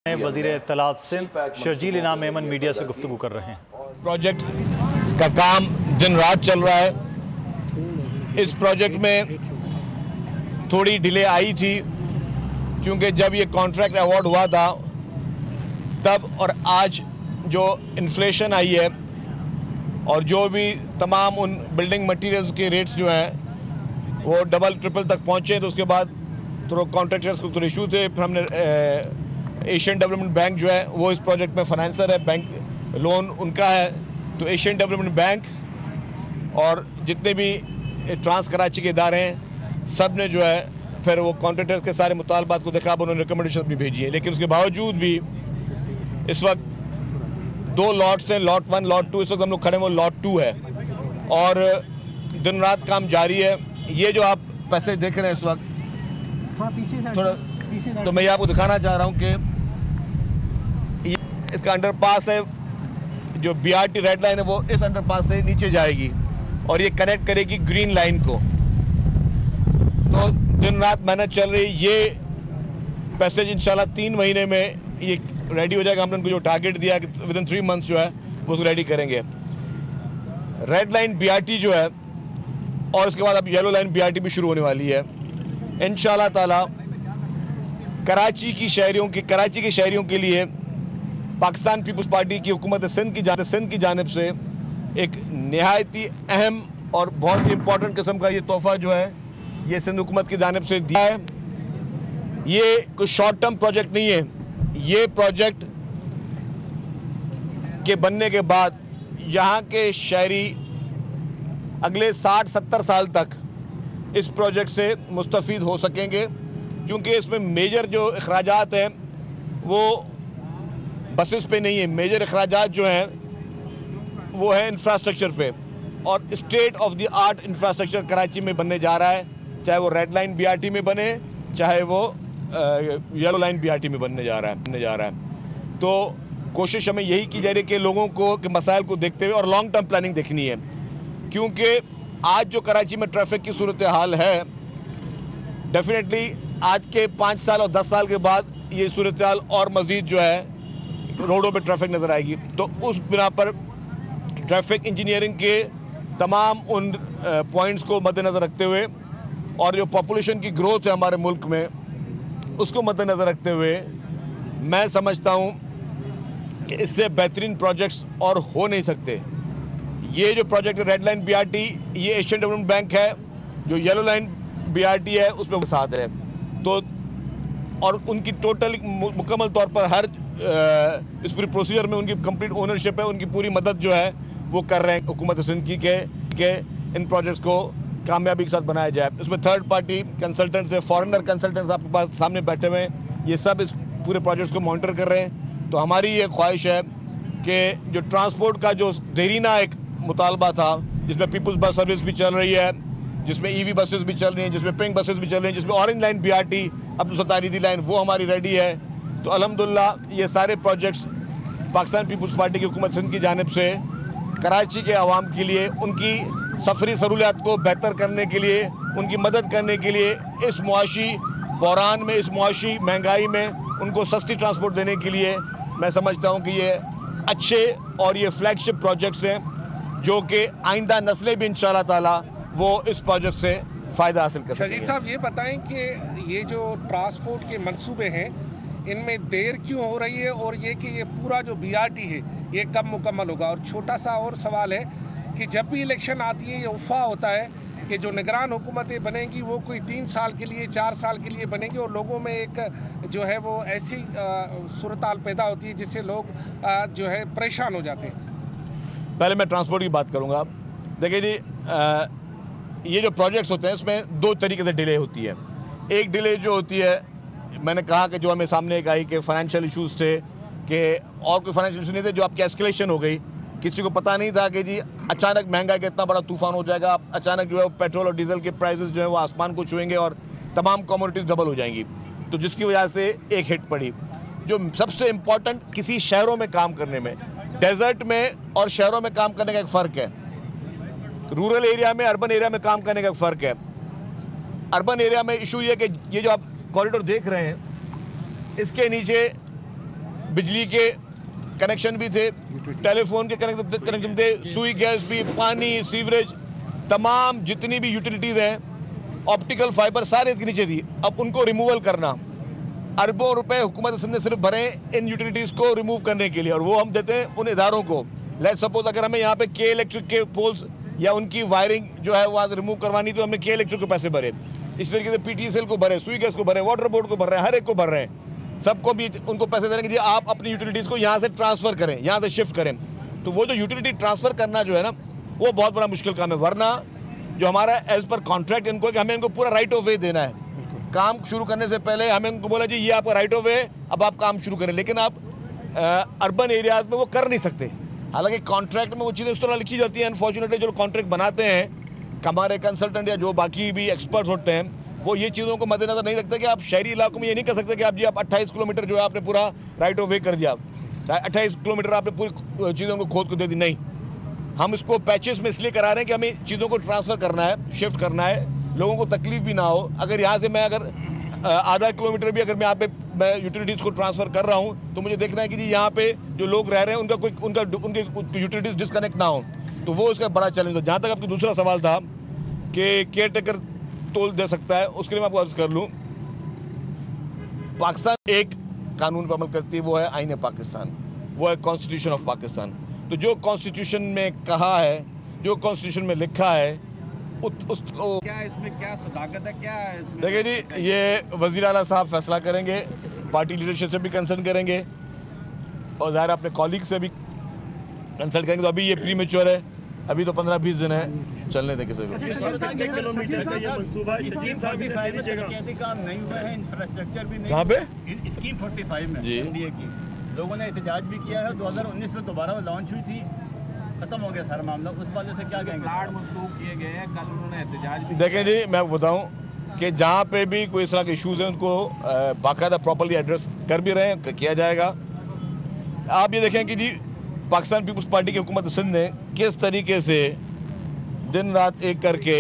वज़ीर इत्तलात सिंध शर्जील इनाम मेमन मीडिया से गुफ्तगू कर रहे हैं। प्रोजेक्ट का काम दिन रात चल रहा है। इस प्रोजेक्ट में थोड़ी डिले आई थी क्योंकि जब ये कॉन्ट्रैक्ट अवार्ड हुआ था तब और आज जो इन्फ्लेशन आई है और जो भी तमाम उन बिल्डिंग मटेरियल्स के रेट्स जो हैं वो डबल ट्रिपल तक पहुँचे, तो उसके बाद थोड़ा कॉन्ट्रैक्टर्स को थोड़े इशू थे। फिर हमने एशियन डेवलपमेंट बैंक जो है वो इस प्रोजेक्ट में फाइनेंसर है, बैंक लोन उनका है, तो एशियन डेवलपमेंट बैंक और जितने भी ट्रांस कराची के इदारे हैं सब ने जो है फिर वो कॉन्ट्रैक्टर्स के सारे मुतालबात को देखा, उन्होंने रिकमेंडेशन भी भेजी है। लेकिन उसके बावजूद भी इस वक्त दो लॉट्स हैं, लॉट 1 लॉट 2। इस वक्त हम लोग खड़े हैं वो लॉट 2 है और दिन रात काम जारी है। ये जो आप पैसे देख रहे हैं इस वक्त थोड़ा, तो मैं ये आपको दिखाना चाह रहा हूँ कि इसका अंडरपास है, जो BRT रेड लाइन है वो इस अंडरपास से नीचे जाएगी और ये कनेक्ट करेगी ग्रीन लाइन को। तो दिन रात मेहनत चल रही। ये पैसेज इंशाल्लाह 3 महीने में ये रेडी हो जाएगा। हमने उनको जो टारगेट दिया कि विदिन 3 मंथ्स जो है वो उसको रेडी करेंगे। रेड लाइन BRT जो है और उसके बाद अब येलो लाइन BRT भी शुरू होने वाली है इंशाल्लाह ताला। कराची के शहरियों के लिए पाकिस्तान पीपल्स पार्टी की हुकूमत सिंध की जानिब से एक नहायती अहम और बहुत ही इम्पोर्टेंट किस्म का ये तोहफा जो है ये सिंध हुकूमत की जानिब से दिया है। ये कोई शॉर्ट टर्म प्रोजेक्ट नहीं है। ये प्रोजेक्ट के बनने के बाद यहाँ के शहरी अगले 60-70 साल तक इस प्रोजेक्ट से मुस्तफ़ीद हो सकेंगे, क्योंकि इसमें मेजर जो अखराजात हैं वो बसेस पे नहीं है। मेजर अखराजात जो हैं वो है इंफ्रास्ट्रक्चर पे, और state of the art infrastructure Karachi में बनने जा रहा है, चाहे वो रेड लाइन BRT में बने चाहे वो येलो लाइन BRT में बनने जा रहा है। तो कोशिश हमें यही की जा रही है कि लोगों को के मसाइल को देखते हुए और लॉन्ग टर्म प्लानिंग देखनी है, क्योंकि आज जो कराची में ट्रैफिक की सूरत हाल है डेफिनेटली आज के 5 साल और 10 साल के बाद ये सूरत हाल और मज़ीद जो है रोडों पे ट्रैफिक नज़र आएगी। तो उस बिना पर ट्रैफिक इंजीनियरिंग के तमाम उन पॉइंट्स को मद्देनज़र रखते हुए और जो पॉपुलेशन की ग्रोथ है हमारे मुल्क में उसको मद्देनज़र रखते हुए मैं समझता हूँ कि इससे बेहतरीन प्रोजेक्ट्स और हो नहीं सकते। ये जो प्रोजेक्ट रेड लाइन BRT ये एशियन डेवलपमेंट बैंक है, जो येलो लाइन BRT है उसमें साथ है। तो और उनकी टोटल मुकम्मल तौर पर हर इस पूरी प्रोसीजर में उनकी कंप्लीट ओनरशिप है, उनकी पूरी मदद जो है वो कर रहे हैं हुकूमत सिंध की के इन प्रोजेक्ट्स को कामयाबी के साथ बनाया जाए। इसमें थर्ड पार्टी कंसल्टेंट्स है, फॉरेनर कंसल्टेंट्स आपके पास सामने बैठे हुए हैं, ये सब इस पूरे प्रोजेक्ट्स को मॉनिटर कर रहे हैं। तो हमारी ये ख्वाहिश है कि जो ट्रांसपोर्ट का जो देरीना एक मुतालबा था, जिसमें पीपल्स बस सर्विस भी चल रही है, जिसमें EV बसेस भी चल रही हैं, जिसमें पिंक बसेस भी चल रही हैं, जिसमें orange line BRT Abdul Sattar Edhi line वो हमारी रेडी है। तो अल्हम्दुलिल्लाह ये सारे प्रोजेक्ट्स पाकिस्तान पीपल्स पार्टी की हुकूमत सिंध की जानिब से कराची के अवाम के लिए उनकी सफरी सहूलियात को बेहतर करने के लिए, उनकी मदद करने के लिए, इस मुआशी बहरान में, इस मुआशी महंगाई में उनको सस्ती ट्रांसपोर्ट देने के लिए मैं समझता हूँ कि ये अच्छे और ये फ्लैगशिप प्रोजेक्ट्स हैं जो कि आइंदा नस्लें भी इंशाअल्लाह ताला वो इस प्रोजेक्ट से फ़ायदा हासिल कर सकेंगे। शरीफ साहब ये बताएं कि ये जो ट्रांसपोर्ट के मंसूबे हैं इनमें देर क्यों हो रही है, और ये कि ये पूरा जो BRT है ये कब मुकम्मल होगा। और छोटा सा और सवाल है कि जब भी इलेक्शन आती है ये अफवाह होता है कि जो निगरान हुकूमतें बनेंगी वो कोई 3 साल के लिए 4 साल के लिए बनेंगी, और लोगों में एक जो है वो ऐसी सूरत हाल पैदा होती है जिससे लोग जो है परेशान हो जाते हैं। पहले मैं ट्रांसपोर्ट की बात करूँगा। देखिए जी, ये जो प्रोजेक्ट्स होते हैं इसमें 2 तरीके से डिले होती है। एक डिले जो होती है, मैंने कहा कि जो हमें सामने एक आई कि फाइनेंशियल इश्यूज़ थे, कि और कोई फाइनेंशियल इशू नहीं थे, जो आपकी एस्केलेशन हो गई। किसी को पता नहीं था कि जी अचानक महंगाई का इतना बड़ा तूफान हो जाएगा, अचानक जो है पेट्रोल और डीजल के प्राइसेस जो है वो आसमान को छुएंगे और तमाम कमोडिटीज़ डबल हो जाएंगी। तो जिसकी वजह से एक हिट पड़ी। जो सबसे इम्पॉर्टेंट किसी शहरों में काम करने में, डेजर्ट में और शहरों में काम करने का एक फ़र्क है, रूरल एरिया में अर्बन एरिया में काम करने का फ़र्क है। अर्बन एरिया में इशू ये कि ये जो आप कॉरिडोर देख रहे हैं इसके नीचे बिजली के कनेक्शन भी थे, टेलीफोन के कनेक्शन थे, सुई गैस भी, पानी, सीवरेज, तमाम जितनी भी यूटिलिटीज़ हैं, ऑप्टिकल फाइबर सारे इसके नीचे थी। अब उनको रिमूवल करना, अरबों रुपए हुकूमत सिंध ने सिर्फ भरे इन यूटिलिटीज़ को रिमूव करने के लिए, और वो हम देते हैं उन इदारों को। लेट्स सपोज अगर हमें यहाँ पे के इलेक्ट्रिक के पोल्स या उनकी वायरिंग जो है वहाँ से रिमूव करवानी, तो हमने के इलेक्ट्रिक को पैसे भरे, इस तरीके से PTCL को भरे, सुई गैस को भरे, वाटर बोर्ड को भर रहे हैं, हर एक को भर रहे हैं, सबको भी उनको पैसे देने के लिए आप अपनी यूटिलिटीज़ को यहाँ से ट्रांसफ़र करें, यहाँ से शिफ्ट करें। तो वो जो यूटिलिटी ट्रांसफ़र करना जो है ना, वो बहुत बड़ा मुश्किल काम है। वरना जो हमारा एज पर कॉन्ट्रैक्ट इनको है कि हमें इनको पूरा राइट ऑफ वे देना है। काम शुरू करने से पहले हमें उनको बोला जी ये आपका राइट ऑफ वे, अब आप काम शुरू करें। लेकिन आप अर्बन एरियाज़ में वो कर नहीं सकते। हालांकि कॉन्ट्रैक्ट में वो चीज़ें उस तरह लिखी जाती हैं, अनफॉर्चुनेटली जो कॉन्ट्रैक्ट बनाते हैं हमारे कंसल्टेंट या जो बाकी भी एक्सपर्ट्स होते हैं, वो ये चीज़ों को मद्देनजर नहीं रखते कि आप शहरी इलाकों में ये नहीं कर सकते कि आप जी आप 28 किलोमीटर जो है आपने पूरा राइट ऑफ वे कर दिया, 28 किलोमीटर आपने पूरी चीज़ों को खोद को दे दी। नहीं, हम इसको पैचेस में इसलिए करा रहे हैं कि हमें चीज़ों को ट्रांसफ़र करना है, शिफ्ट करना है, लोगों को तकलीफ भी ना हो। अगर यहाँ से मैं अगर आधा किलोमीटर भी अगर मैं यहाँ पे मैं यूटिलिटीज़ को ट्रांसफ़र कर रहा हूँ, तो मुझे देखना है कि जी यहाँ पे जो लोग रह रहे हैं उनके यूटिलिटीज़ डिस्कनेक्ट ना हो, तो वो उसका बड़ा चैलेंज है। जहाँ तक आपका दूसरा सवाल था कि केयर टेकर तोल दे सकता है, उसके लिए मैं आपको अर्ज़ कर लूँ, पाकिस्तान एक कानून पर अमल करती है, वो है आईन पाकिस्तान, वो है कॉन्स्टिट्यूशन ऑफ पाकिस्तान। तो जो कॉन्स्टिट्यूशन में कहा है, जो कॉन्स्टिट्यूशन में लिखा है, उसको क्या इसमें क्या सदाकत है, क्या इसमें? देखिए जी, ये वज़ीर आला साहब फैसला करेंगे, पार्टी लीडरशिप से भी कंसल्ट करेंगे और ज़ाहिर अपने कॉलीग से भी कंसल्ट करेंगे। तो अभी ये प्री मैच्योर है, अभी तो 15-20 दिन है, चलने दें किसी को। कहाँ पे? स्कीम 45 में जी NDA की लोगों ने एहतजाज भी किया है। 2019 में दोबारा लॉन्च हुई थी, खत्म हो गया सारा मामला। उस वजह से क्या कहेंगे? प्लाट मंसूख किए गए हैं, कल उन्होंने एहतजाज भी देखें जी, मैं आपको बताऊं कि जहाँ पे भी कोई इस तरह के इशूज़ हैं उनको बाकायदा प्रॉपर्ली एड्रेस कर भी रहे हैं, किया जाएगा। आप ये देखें कि जी पाकिस्तान पीपल्स पार्टी की हुकूमत सिंध ने किस तरीके से दिन रात एक करके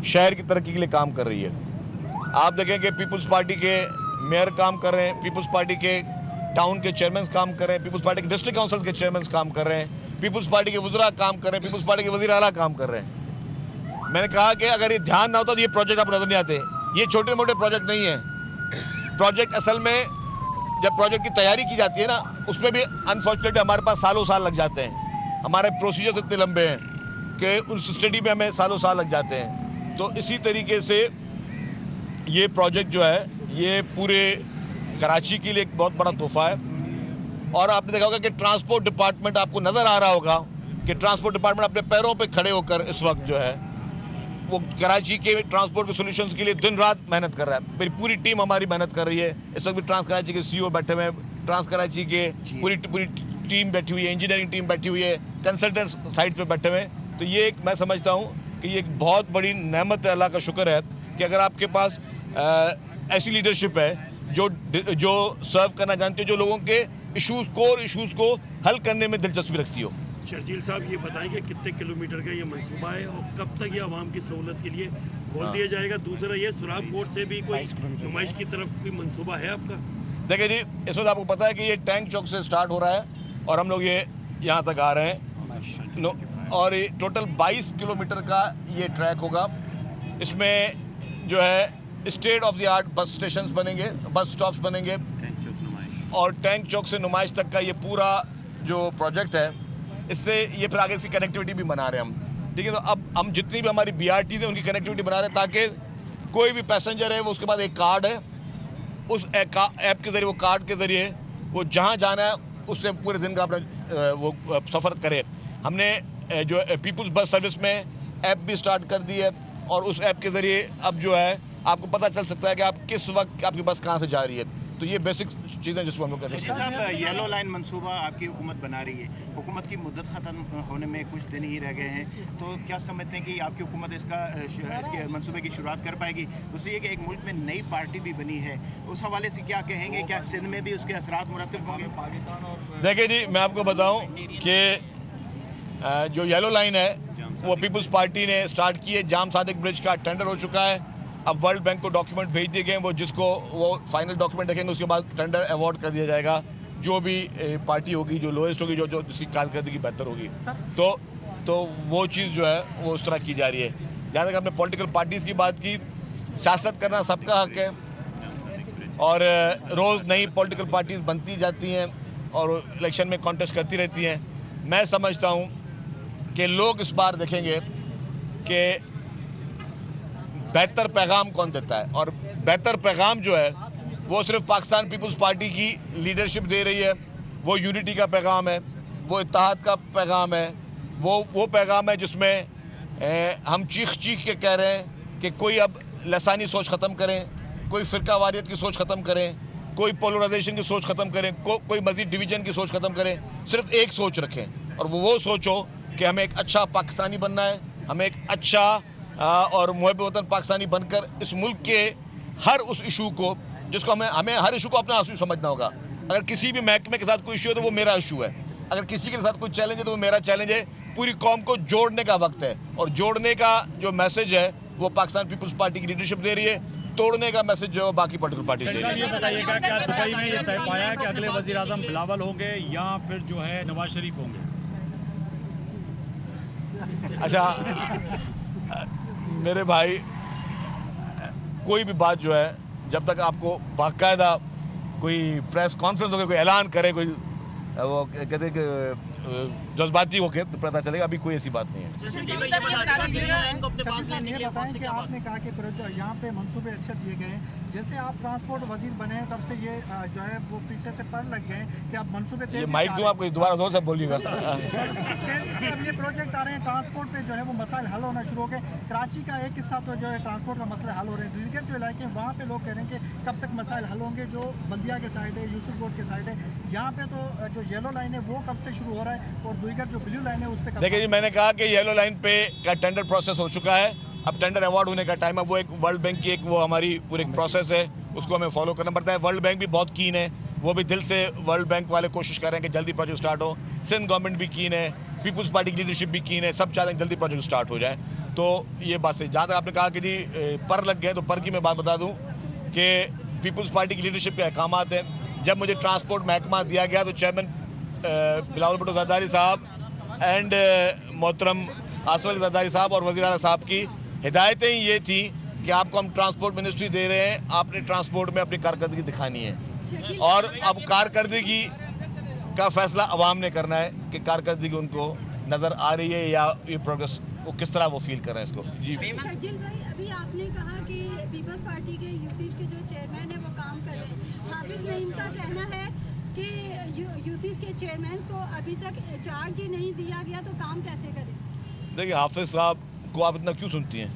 शहर की तरक्की के लिए काम कर रही है। आप देखें कि पीपल्स पार्टी के मेयर काम कर रहे हैं, पीपल्स पार्टी के टाउन के चेयरमैन काम कर रहे हैं, पीपल्स पार्टी के डिस्ट्रिक्ट काउंसिल के चेयरमैन काम कर रहे हैं, पीपल्स पार्टी के वज़रा काम कर रहे हैं, पीपल्स पार्टी के वज़ीर आला काम कर रहे हैं। मैंने कहा कि अगर ये ध्यान ना होता तो ये प्रोजेक्ट आप नजर नहीं आते। ये छोटे मोटे प्रोजेक्ट नहीं है। प्रोजेक्ट असल में जब प्रोजेक्ट की तैयारी की जाती है ना, उसमें भी अनफॉर्चुनेटली हमारे पास सालों साल लग जाते हैं। हमारे प्रोसीजर्स इतने लंबे हैं कि उस स्टडी में हमें सालों साल लग जाते हैं। तो इसी तरीके से ये प्रोजेक्ट जो है ये पूरे कराची के लिए एक बहुत बड़ा तोहफा है। और आपने देखा होगा कि ट्रांसपोर्ट डिपार्टमेंट, आपको नज़र आ रहा होगा कि ट्रांसपोर्ट डिपार्टमेंट अपने पैरों पे खड़े होकर इस वक्त जो है वो कराची के ट्रांसपोर्ट के सोल्यूशंस के लिए दिन रात मेहनत कर रहा है। मेरी पूरी टीम हमारी मेहनत कर रही है। इस वक्त भी ट्रांस कराची के CEO बैठे हुए हैं, ट्रांस कराची के पूरी टीम बैठी हुई है, इंजीनियरिंग टीम बैठी हुई है, कंसल्टेंट्स साइट पर बैठे हुए हैं। तो ये एक मैं समझता हूँ कि ये एक बहुत बड़ी नेमत है, अल्लाह का शुक्र है कि अगर आपके पास ऐसी लीडरशिप है जो सर्व करना जानती है, जो लोगों के इश्यूज़, कोर इश्यूज़ को हल करने में दिलचस्पी रखती हो। शर्जील साहब ये बताएंगे कितने किलोमीटर का ये मंसूबा है और कब तक ये आवाम की सहूलत के लिए खोल दिया जाएगा? दूसरा ये सुराब कोर्ट से भी कोई नुमाइश की तरफ कोई मंसूबा है आपका? देखिए जी, इस वक्त आपको पता है कि ये टैंक चौक से स्टार्ट हो रहा है और हम लोग ये यहाँ तक आ रहे हैं और ये टोटल 22 किलोमीटर का ये ट्रैक होगा। इसमें जो है स्टेट ऑफ द आर्ट बस स्टेशंस बनेंगे, बस स्टॉप्स बनेंगे और टैंक चौक से नुमाइश तक का ये पूरा जो प्रोजेक्ट है, इससे ये फिर आगे इसकी कनेक्टिविटी भी बना रहे हैं हम। ठीक है, तो अब हम जितनी भी हमारी BRTs हैं उनकी कनेक्टिविटी बना रहे हैं ताकि कोई भी पैसेंजर है वो उसके पास एक कार्ड है, उस ऐप के ज़रिए, वो कार्ड के ज़रिए वो जहाँ जाना है उससे पूरे दिन का अपना वो सफ़र करे। हमने जो पीपल्स बस सर्विस में ऐप भी स्टार्ट कर दी है और उस ऐप के ज़रिए अब जो है आपको पता चल सकता है कि आप किस वक्त आपकी बस कहाँ से जा रही है। तो ये बेसिक चीज़ें जिसको हम लोग कहते हैं। येलो लाइन मंसूबा आपकी हुकूमत बना रही है, हुकूमत की मुद्दत ख़त्म होने में कुछ दिन ही रह गए हैं, तो क्या समझते हैं कि आपकी हुकूमत इसके मंसूबे की शुरुआत कर पाएगी? दूसरी ये कि एक मुल्क में नई पार्टी भी बनी है, उस हवाले से क्या कहेंगे? क्या सिंध में भी उसके असरात मुरतब होंगे? देखिए जी, मैं आपको बताऊँ कि जो येलो लाइन है वो पीपल्स पार्टी ने स्टार्ट की है। जाम सादिक ब्रिज का टेंडर हो चुका है अब वर्ल्ड बैंक को डॉक्यूमेंट भेज दिए गए, वो जिसको वो फाइनल डॉक्यूमेंट देखेंगे, उसके बाद टेंडर अवार्ड कर दिया जाएगा। जो भी पार्टी होगी, जो लोएस्ट होगी, जो जिसकी कारकर्दगी बेहतर होगी, तो वो चीज़ जो है वो उस तरह की जा रही है। जहाँ तक हमने पॉलिटिकल पार्टीज़ की बात की, सियासत करना सबका हक है और रोज़ नई पॉलिटिकल पार्टीज बनती जाती हैं और इलेक्शन में कॉन्टेस्ट करती रहती हैं। मैं समझता हूँ कि लोग इस बार देखेंगे कि बेहतर पैगाम कौन देता है, और बेहतर पैगाम जो है वो सिर्फ पाकिस्तान पीपल्स पार्टी की लीडरशिप दे रही है। वो यूनिटी का पैगाम है, वो इत्तेहाद का पैगाम है, वो पैगाम है जिसमें हम चीख के कह रहे हैं कि कोई अब लसानी सोच ख़त्म करें, कोई फ़िरका वारियत की सोच ख़त्म करें, कोई पोलराइजेशन की सोच ख़त्म करें, कोई मज़ीद डिवीज़न की सोच ख़त्म करें। सिर्फ एक सोच रखें और वो सोच हो कि हमें एक अच्छा पाकिस्तानी बनना है, हमें एक अच्छा और मुहब्ब वतन पाकिस्तानी बनकर इस मुल्क के हर उस इशू को, जिसको हमें हर इशू को अपना इशू समझना होगा। अगर किसी भी महकमे के साथ कोई इशू है तो वो मेरा इशू है, अगर किसी के साथ कोई चैलेंज है तो वो मेरा चैलेंज है। पूरी कौम को जोड़ने का वक्त है और जोड़ने का जो मैसेज है वो पाकिस्तान पीपल्स पार्टी की लीडरशिप दे रही है, तोड़ने का मैसेज जो बाकी पॉलिटिकल पार्टी दे रही है। ये बताइएगा, क्या दुबई में ये तय पाया है कि अगले वज़ीर आज़म बिलावल होंगे या फिर जो है नवाज शरीफ होंगे? अच्छा मेरे भाई, कोई भी बात जो है जब तक आपको बाकायदा कोई प्रेस कॉन्फ्रेंस होकर कोई ऐलान करे, कोई वो कहते कि जज्बाती होके, तो पता चलेगा। अभी कोई ऐसी बात नहीं है। आपने कहा कि यहाँ पे मंसूबे अच्छे दिए गए हैं, जैसे आप ट्रांसपोर्ट वजीर बने हैं तब से ये जो है वो पीछे से पर लग गए कि आप मंसूबे तेजी से माइक दूँ आपको, दोबारा जोर से बोलिएगा। तेजी से अब ये प्रोजेक्ट आ रहे हैं, ट्रांसपोर्ट पे जो है वो मसाइल हल होना शुरू हो गए। कराची का एक हिस्सा तो जो है ट्रांसपोर्ट का मसले हल हो रहे हैं, दीगर जो इलाके हैं वहाँ पे लोग कह रहे हैं कि कब तक मसाइल हल होंगे। जो बल्दिया के साइड है, यूसुफ कोट के साइड है, यहाँ पे तो जो येलो लाइन है वो कब से शुरू हो रहा है और दीगर जो ब्लू लाइन है उस पर। देखिए जी, मैंने कहा कि येलो लाइन पे का टेंडर प्रोसेस हो चुका है, अब टेंडर अवार्ड होने का टाइम है। वो एक वर्ल्ड बैंक की एक वो हमारी पूरी प्रोसेस है, उसको हमें फॉलो करना पड़ता है। वर्ल्ड बैंक भी बहुत कीन है, वो भी दिल से वर्ल्ड बैंक वाले कोशिश कर रहे हैं कि जल्दी प्रोजेक्ट स्टार्ट हो। सिंध गवर्नमेंट भी कीन है, पीपल्स पार्टी की लीडरशिप भी कीन है, सब चाहते हैं जल्दी प्रोजेक्ट स्टार्ट हो जाए। तो ये बात है। जहाँ तक आपने कहा कि जी पर लग गए, तो पर की मैं बात बता दूँ कि पीपल्स पार्टी की लीडरशिप के अहकाम हैं। जब मुझे ट्रांसपोर्ट महकमा दिया गया तो चेयरमैन बिलावल भुट्टो ज़रदारी साहब एंड मोहतरम आसिफ अली ज़रदारी साहब और वज़ीर आला साहब की हिदायतें ये थी कि आपको हम ट्रांसपोर्ट मिनिस्ट्री दे रहे हैं, आपने ट्रांसपोर्ट में अपनी कारकर्दगी दिखानी है। और अब कारकर्दगी का फैसला अवाम ने करना है कि कारकर्दगी उनको नज़र आ रही है या ये प्रोग्रेस वो किस तरह वो फील कर रहे हैं इसको। जी शकील भाई, अभी आपने कहा कि पीपल्स पार्टी के यूसीफ के जो चेयरमैन है वो काम कर रहे हैं। हाफिज नईम का कहना है कि यूसीफ के चेयरमैन को अभी तक चार्ज ही नहीं दिया गया, तो काम कैसे करें? देखिए, हाफिज साहब को आप इतना क्यों सुनती हैं?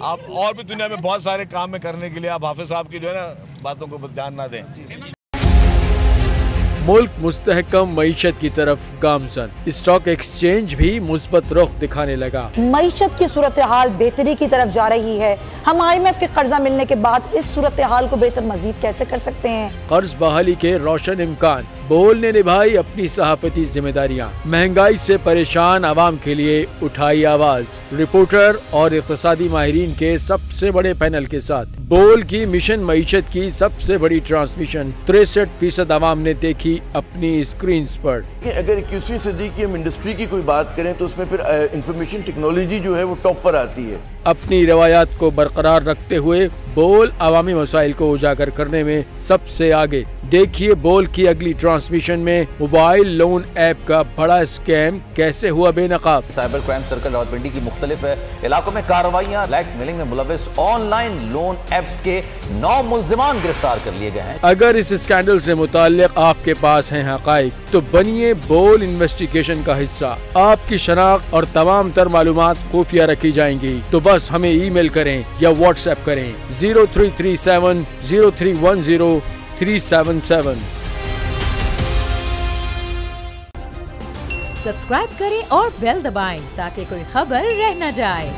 आप और भी दुनिया में बहुत सारे काम में करने के लिए आप हाफिज साहब की जो है ना बातों को ध्यान ना दें। मुल्क मुस्तहकम मईशत की तरफ गामजन, स्टॉक एक्सचेंज भी मुस्बत रुख दिखाने लगा। मईशत की सूरत हाल बेहतरी की तरफ जा रही है। हम IMF के कर्जा मिलने के बाद इस सूरत हाल को बेहतर मजीद कैसे कर सकते हैं? कर्ज बहाली के रोशन इम्कान, बोल ने निभाई अपनी सहाफती जिम्मेदारियाँ, महंगाई से परेशान आवाम के लिए उठाई आवाज। रिपोर्टर और इक़्तिसादी माहिरीन के सबसे बड़े पैनल के साथ बोल की मिशन मईशत की सबसे बड़ी ट्रांसमिशन 63% आवाम ने देखी अपनी स्क्रीन पर। अगर 21वीं सदी की हम इंडस्ट्री की कोई बात करें तो उसमें फिर इंफॉर्मेशन टेक्नोलॉजी जो है वो टॉप पर आती है। अपनी रवायात को बरकरार रखते हुए बोल अवामी मसाइल को उजागर करने में सबसे आगे। देखिए बोल की अगली ट्रांसमिशन में मोबाइल लोन ऐप का बड़ा स्कैम कैसे हुआ बेनकाब। साइबर क्राइम सर्कल रावलपिंडी की मुख्तलिफ इलाकों में कार्रवाइयाँ, ब्लैकमेलिंग में मुलविस ऑनलाइन लोन ऐप्स के 9 मुल्जिमान गिरफ्तार कर लिए गए हैं। अगर इस स्कैंडल से मुताल्लिक आपके पास हैं हक़ाइक़ तो बनिए बोल इन्वेस्टिगेशन का हिस्सा। आपकी शनाख्त और तमाम तर मालूमात खुफिया रखी जाएंगी, तो बस हमें ईमेल करें या व्हाट्सएप करें 0337 0310 377। सब्सक्राइब करें और बेल दबाएं ताकि कोई खबर रह न जाए।